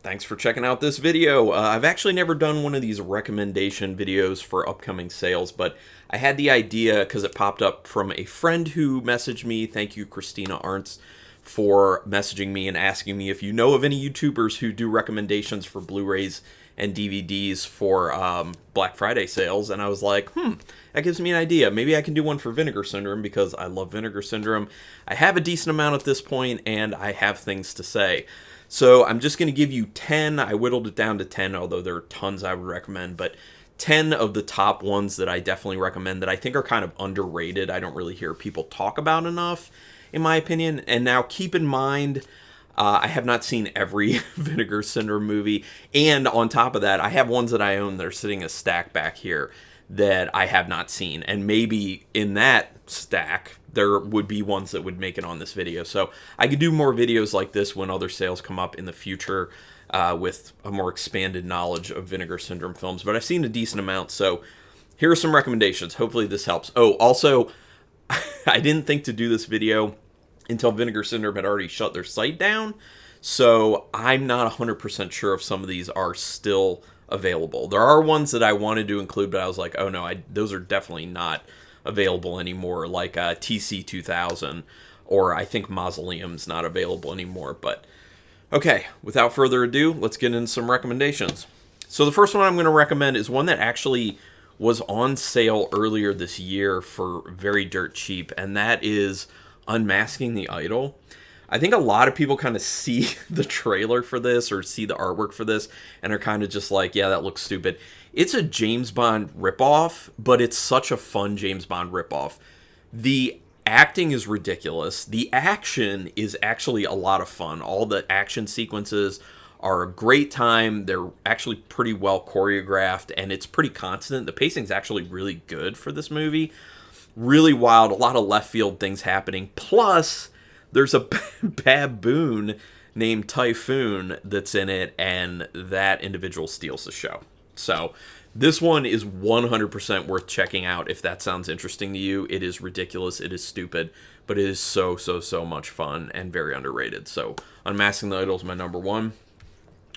Thanks for checking out this video. I've actually never done one of these recommendation videos for upcoming sales, but I had the idea because it popped up from a friend who messaged me. Thank you, Christina Arntz, for messaging me and asking me if you know of any YouTubers who do recommendations for Blu-rays and DVDs for Black Friday sales. And I was like, that gives me an idea. Maybe I can do one for Vinegar Syndrome because I love Vinegar Syndrome. I have a decent amount at this point, and I have things to say. So I'm just going to give you 10. I whittled it down to 10, although there are tons I would recommend, but 10 of the top ones that I definitely recommend that I think are kind of underrated. I don't really hear people talk about enough, in my opinion. And now keep in mind, I have not seen every Vinegar Syndrome movie. And on top of that, I have ones that I own that are sitting a stack back here that I have not seen. And maybe in that stack, there would be ones that would make it on this video. So I could do more videos like this when other sales come up in the future with a more expanded knowledge of Vinegar Syndrome films. But I've seen a decent amount, so here are some recommendations. Hopefully this helps. Oh, also, I didn't think to do this video until Vinegar Syndrome had already shut their site down. So I'm not 100% sure if some of these are still available. There are ones that I wanted to include, but I was like, oh no, those are definitely not available anymore, like TC 2000, or I think Mausoleum's not available anymore. But okay, without further ado, let's get into some recommendations. So the first one I'm going to recommend is one that actually was on sale earlier this year for very dirt cheap, and that is Unmasking the Idol. I think a lot of people kind of see the trailer for this or see the artwork for this and are kind of just like, yeah, that looks stupid. It's a James Bond ripoff, but it's such a fun James Bond ripoff. The acting is ridiculous. The action is actually a lot of fun. All the action sequences are a great time. They're actually pretty well choreographed, and it's pretty constant. The pacing's actually really good for this movie. Really wild, a lot of left field things happening. Plus, there's a baboon named Typhoon that's in it, and that individual steals the show. So this one is 100% worth checking out if that sounds interesting to you. It is ridiculous, it is stupid, but it is so much fun and very underrated. So Unmasking the Idol is my number one.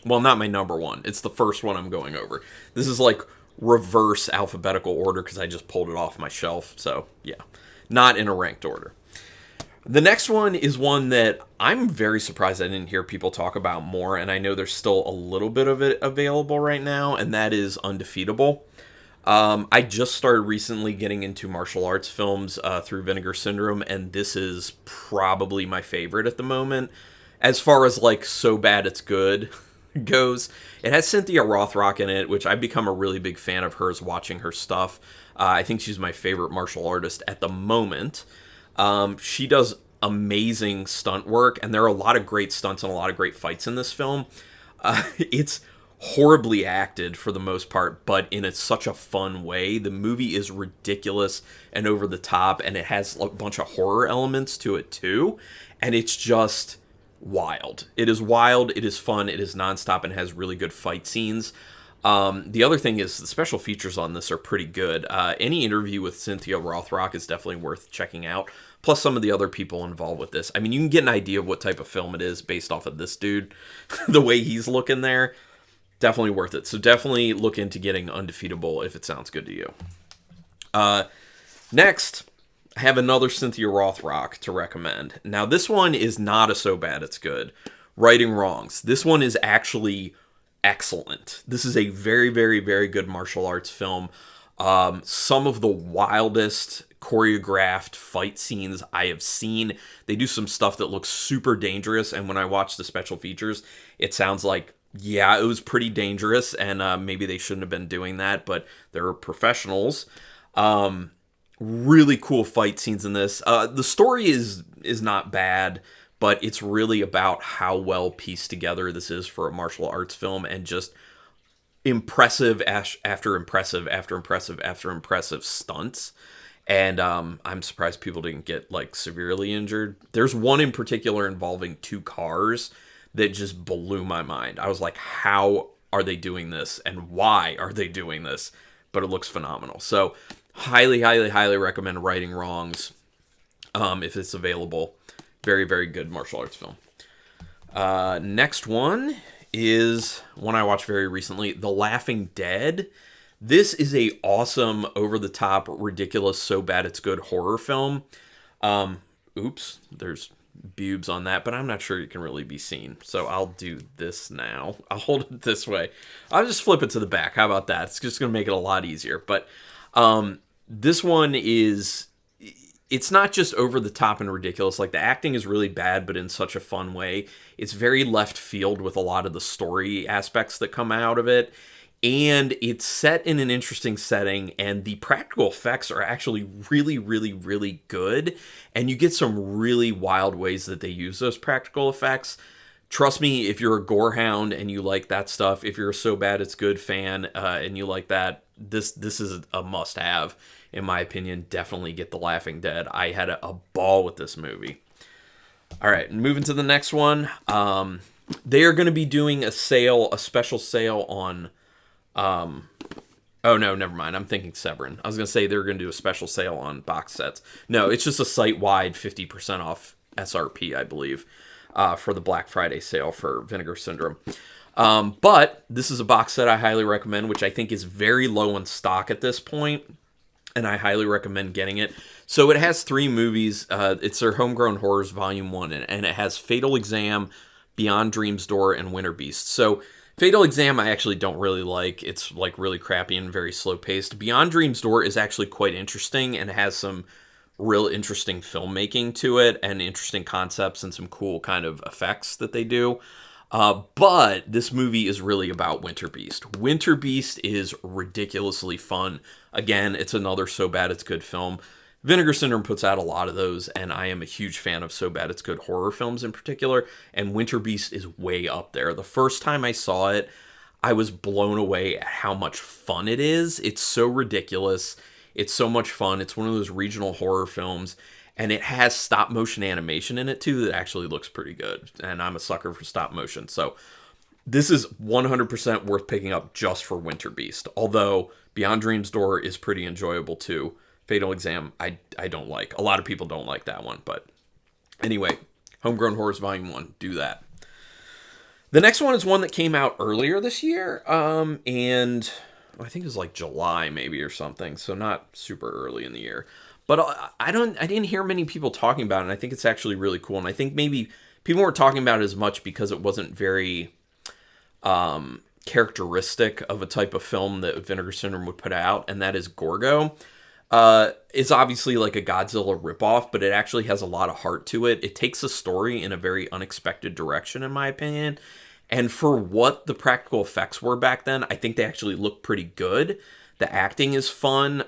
Well, not my number one. It's the first one I'm going over. This is like reverse alphabetical order because I just pulled it off my shelf. So yeah, not in a ranked order. The next one is one that I'm very surprised I didn't hear people talk about more, and I know there's still a little bit of it available right now, and that is Undefeatable. I just started recently getting into martial arts films through Vinegar Syndrome, and this is probably my favorite at the moment. As far as, like, so bad it's good goes, it has Cynthia Rothrock in it, which I've become a really big fan of hers watching her stuff. I think she's my favorite martial artist at the moment. She does amazing stunt work, and there are a lot of great stunts and a lot of great fights in this film. It's horribly acted for the most part, but in such a fun way. The movie is ridiculous and over the top, and it has a bunch of horror elements to it too, and it's just wild. It is wild, it is fun, it is nonstop, and has really good fight scenes. The other thing is the special features on this are pretty good. Any interview with Cynthia Rothrock is definitely worth checking out. Plus some of the other people involved with this. I mean, you can get an idea of what type of film it is based off of this dude. The way he's looking there. Definitely worth it. So definitely look into getting Undefeatable if it sounds good to you. Next, I have another Cynthia Rothrock to recommend. Now, this one is not a so bad it's good. Righting Wrongs. This one is actually excellent. This is a very good martial arts film. Some of the wildest choreographed fight scenes I have seen. They do some stuff that looks super dangerous, and when I watch the special features, it sounds like, yeah, it was pretty dangerous, and maybe they shouldn't have been doing that, but they're professionals. Really cool fight scenes in this. The story is not bad, but it's really about how well pieced together this is for a martial arts film, and just impressive after impressive after impressive after impressive stunts. And I'm surprised people didn't get, like, severely injured. There's one in particular involving two cars that just blew my mind. I was like, how are they doing this? And why are they doing this? But it looks phenomenal. So highly recommend Righting Wrongs if it's available. Very good martial arts film. Next one is one I watched very recently, The Laughing Dead. This is a awesome, over-the-top, ridiculous, so bad it's good horror film. Oops, there's bubes on that, but I'm not sure you can really be seen. So I'll do this now. I'll hold it this way. I'll just flip it to the back. How about that? It's just going to make it a lot easier. But this one is... It's not just over the top and ridiculous. Like, the acting is really bad, but in such a fun way. It's very left field with a lot of the story aspects that come out of it. And it's set in an interesting setting, and the practical effects are actually really, really, really good. And you get some really wild ways that they use those practical effects. Trust me, if you're a gore hound and you like that stuff, if you're a So Bad It's Good fan and you like that, this is a must-have. In my opinion, definitely get The Laughing Dead. I had a ball with this movie. All right, moving to the next one. They are going to be doing a special sale on... oh, no, never mind. I'm thinking Severin. I was going to say they're going to do a special sale on box sets. No, it's just a site-wide 50% off SRP, I believe, for the Black Friday sale for Vinegar Syndrome. But this is a box set I highly recommend, which I think is very low in stock at this point. And I highly recommend getting it. So it has 3 movies. It's their Homegrown Horrors Volume 1, and it has Fatal Exam, Beyond Dream's Door, and Winter Beast. So Fatal Exam I actually don't really like. It's like really crappy and very slow-paced. Beyond Dream's Door is actually quite interesting and has some real interesting filmmaking to it and interesting concepts and some cool kind of effects that they do. But this movie is really about Winter Beast. Winter Beast is ridiculously fun. Again, it's another So Bad It's Good film. Vinegar Syndrome puts out a lot of those, and I am a huge fan of So Bad It's Good horror films in particular, and Winter Beast is way up there. The first time I saw it, I was blown away at how much fun it is. It's so ridiculous. It's so much fun. It's one of those regional horror films, and it has stop motion animation in it too that actually looks pretty good. And I'm a sucker for stop motion. So this is 100% worth picking up just for Winter Beast. Although Beyond Dream's Door is pretty enjoyable too. Fatal Exam, I don't like. A lot of people don't like that one. But anyway, Homegrown Horrors Volume 1, do that. The next one is one that came out earlier this year. And I think it was like July maybe or something. So not super early in the year. But I didn't hear many people talking about it, and I think it's actually really cool. And I think maybe people weren't talking about it as much because it wasn't very characteristic of a type of film that Vinegar Syndrome would put out, and that is Gorgo. It's obviously like a Godzilla ripoff, but it actually has a lot of heart to it. It takes a story in a very unexpected direction, in my opinion. And for what the practical effects were back then, I think they actually look pretty good. The acting is fun.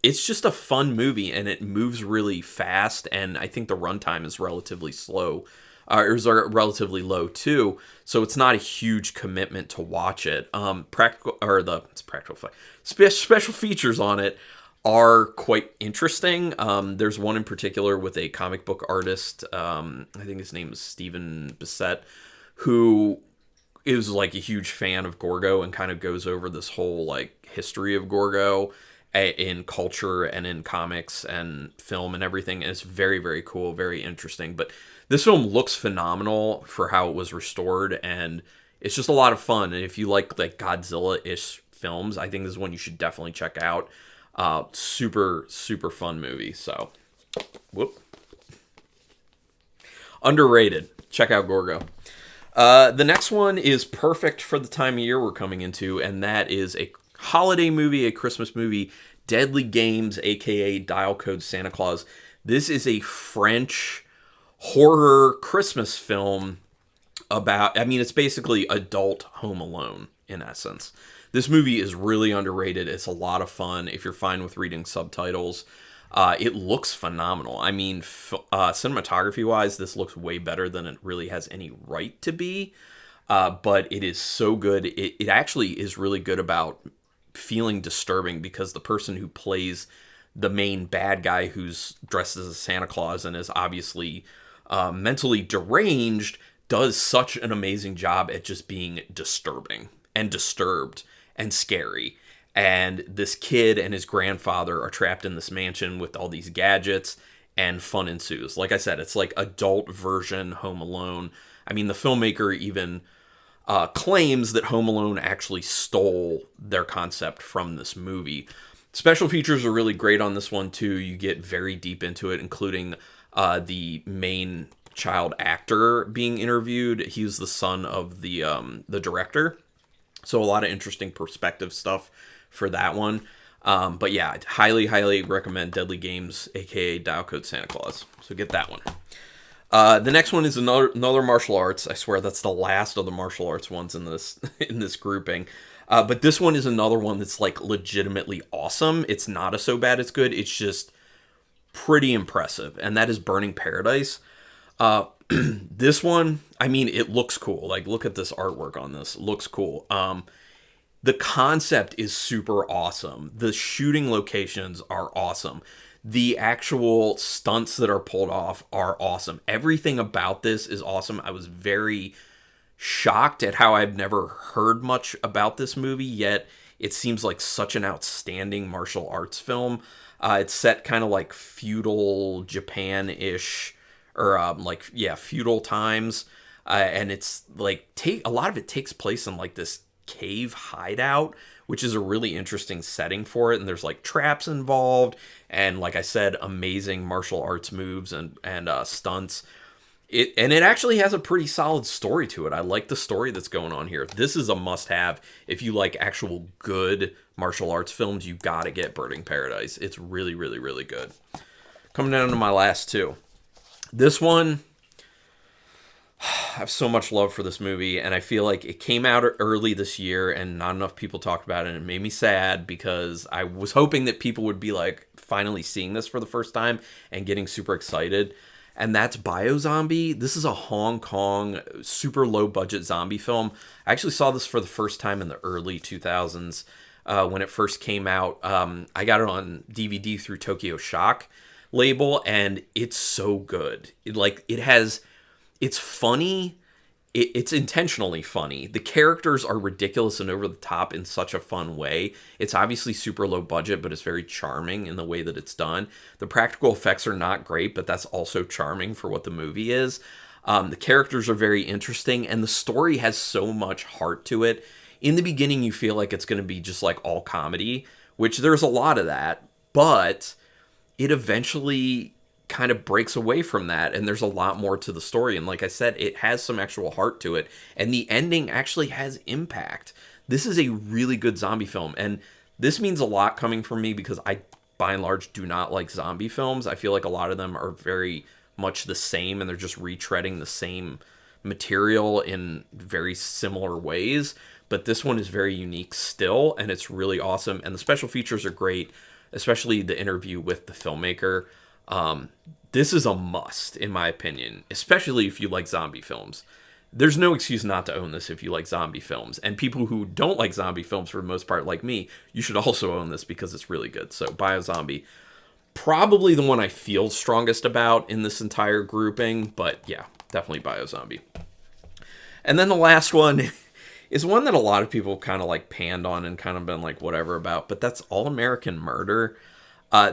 It's just a fun movie, and it moves really fast, and I think the runtime is relatively slow, or is relatively low too, so it's not a huge commitment to watch it. Special features on it are quite interesting. There's one in particular with a comic book artist, I think his name is Stephen Bissett, who is like a huge fan of Gorgo and kind of goes over this whole like history of Gorgo in culture and in comics and film and everything. And it's very, very cool, very interesting. But this film looks phenomenal for how it was restored, and it's just a lot of fun. And if you like Godzilla-ish films, I think this is one you should definitely check out. Super, super fun movie. So, underrated. Check out Gorgo. The next one is perfect for the time of year we're coming into, and that is a holiday movie, a Christmas movie, Deadly Games, aka Dial Code Santa Claus. This is a French horror Christmas film about, it's basically adult Home Alone in essence. This movie is really underrated. It's a lot of fun if you're fine with reading subtitles. It looks phenomenal. Cinematography-wise, this looks way better than it really has any right to be. But it is so good. It actually is really good about feeling disturbing because the person who plays the main bad guy who's dressed as a Santa Claus and is obviously mentally deranged does such an amazing job at just being disturbing and disturbed and scary. And this kid and his grandfather are trapped in this mansion with all these gadgets, and fun ensues. Like I said, it's like adult version Home Alone. The filmmaker even claims that Home Alone actually stole their concept from this movie. Special features are really great on this one too. You get very deep into it, including the main child actor being interviewed. He was the son of the director, so a lot of interesting perspective stuff for that one. But yeah, I'd highly recommend Deadly Games, aka Dial Code Santa Claus. So get that one. The next one is another martial arts. I swear that's the last of the martial arts ones in this in this grouping. But this one is another one that's like legitimately awesome. It's not a so bad it's good. It's just pretty impressive, and that is Burning Paradise. This one, I mean, it looks cool. Like, look at this artwork on this. It looks cool. The concept is super awesome. The shooting locations are awesome. The actual stunts that are pulled off are awesome. Everything about this is awesome. I was very shocked at how I've never heard much about this movie, yet it seems like such an outstanding martial arts film. It's set kind of like feudal Japan-ish, or feudal times, and it's like a lot of it takes place in like this cave hideout, which is a really interesting setting for it. And there's like traps involved, and like I said, amazing martial arts moves and stunts. It actually has a pretty solid story to it. I like the story that's going on here. This is a must-have if you like actual good martial arts films. You gotta get Burning Paradise. It's really good. Coming down to my last two. This one, I have so much love for this movie, and I feel like it came out early this year and not enough people talked about it, and it made me sad because I was hoping that people would be like finally seeing this for the first time and getting super excited. And that's Biozombie. This is a Hong Kong super low budget zombie film. I actually saw this for the first time in the early 2000s when it first came out. I got it on DVD through Tokyo Shock label, and it's so good. It's funny. It's intentionally funny. The characters are ridiculous and over the top in such a fun way. It's obviously super low budget, but it's very charming in the way that it's done. The practical effects are not great, but that's also charming for what the movie is. The characters are very interesting, and the story has so much heart to it. In the beginning, you feel like it's going to be just like all comedy, which there's a lot of that, but it eventually kind of breaks away from that, and there's a lot more to the story. And like I said, it has some actual heart to it, and the ending actually has impact. This is a really good zombie film, and this means a lot coming from me because I, by and large, do not like zombie films. I feel like a lot of them are very much the same, and they're just retreading the same material in very similar ways. But this one is very unique still, and it's really awesome, and the special features are great, especially the interview with the filmmaker. This is a must, in my opinion, especially if you like zombie films. There's no excuse not to own this if you like zombie films. And people who don't like zombie films, for the most part, like me, you should also own this because it's really good. So, Biozombie, probably the one I feel strongest about in this entire grouping, but yeah, definitely Biozombie. And then the last one is one that a lot of people kind of like panned on and kind of been like whatever about, but that's All American Murder.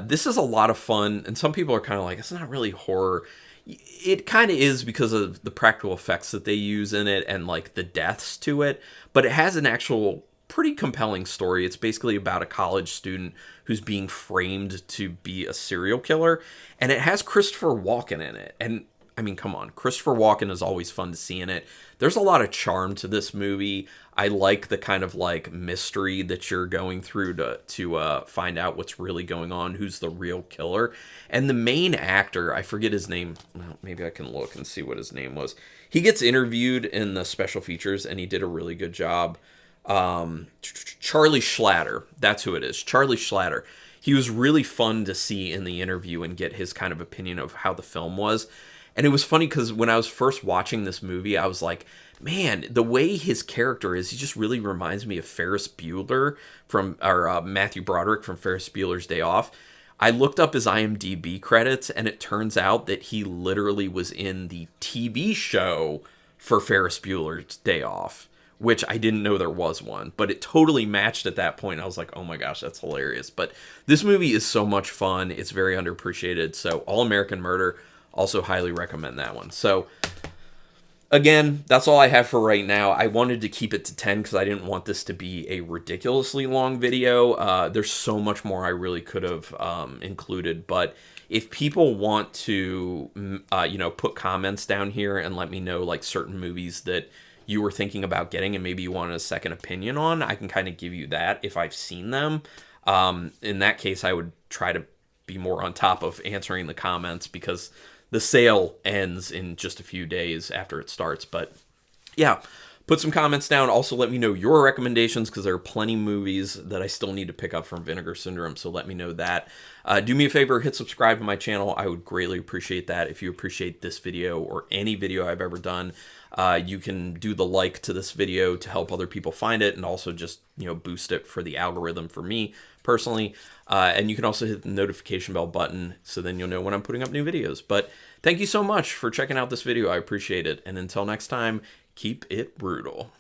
This is a lot of fun, and some people are kind of like, it's not really horror. It kind of is because of the practical effects that they use in it and like the deaths to it, but it has an actual pretty compelling story. It's basically about a college student who's being framed to be a serial killer, and it has Christopher Walken in it. And I mean, come on, Christopher Walken is always fun to see in it. There's a lot of charm to this movie. I like the kind of like mystery that you're going through to find out what's really going on, who's the real killer. And the main actor, I forget his name. Well, maybe I can look and see what his name was. He gets interviewed in the special features, and he did a really good job. Charlie Schlatter, that's who it is. Charlie Schlatter. He was really fun to see in the interview and get his kind of opinion of how the film was. And it was funny because when I was first watching this movie, I was like, man, the way his character is, he just really reminds me of Ferris Bueller or Matthew Broderick from Ferris Bueller's Day Off. I looked up his IMDb credits, and it turns out that he literally was in the TV show for Ferris Bueller's Day Off, which I didn't know there was one, but it totally matched at that point. I was like, oh my gosh, that's hilarious. But this movie is so much fun. It's very underappreciated. So All American Murder, also highly recommend that one. So Again, that's all I have for right now. I wanted to keep it to 10 because I didn't want this to be a ridiculously long video. There's so much more I really could have included, but if people want to, put comments down here and let me know like certain movies that you were thinking about getting and maybe you wanted a second opinion on, I can kind of give you that if I've seen them. In that case, I would try to be more on top of answering the comments because the sale ends in just a few days after it starts. But yeah, put some comments down. Also, let me know your recommendations because there are plenty of movies that I still need to pick up from Vinegar Syndrome. So let me know that. Do me a favor, hit subscribe to my channel. I would greatly appreciate that. If you appreciate this video or any video I've ever done, you can do the like to this video to help other people find it and also just, boost it for the algorithm for me personally. And you can also hit the notification bell button so then you'll know when I'm putting up new videos. But thank you so much for checking out this video. I appreciate it. And until next time, keep it brutal.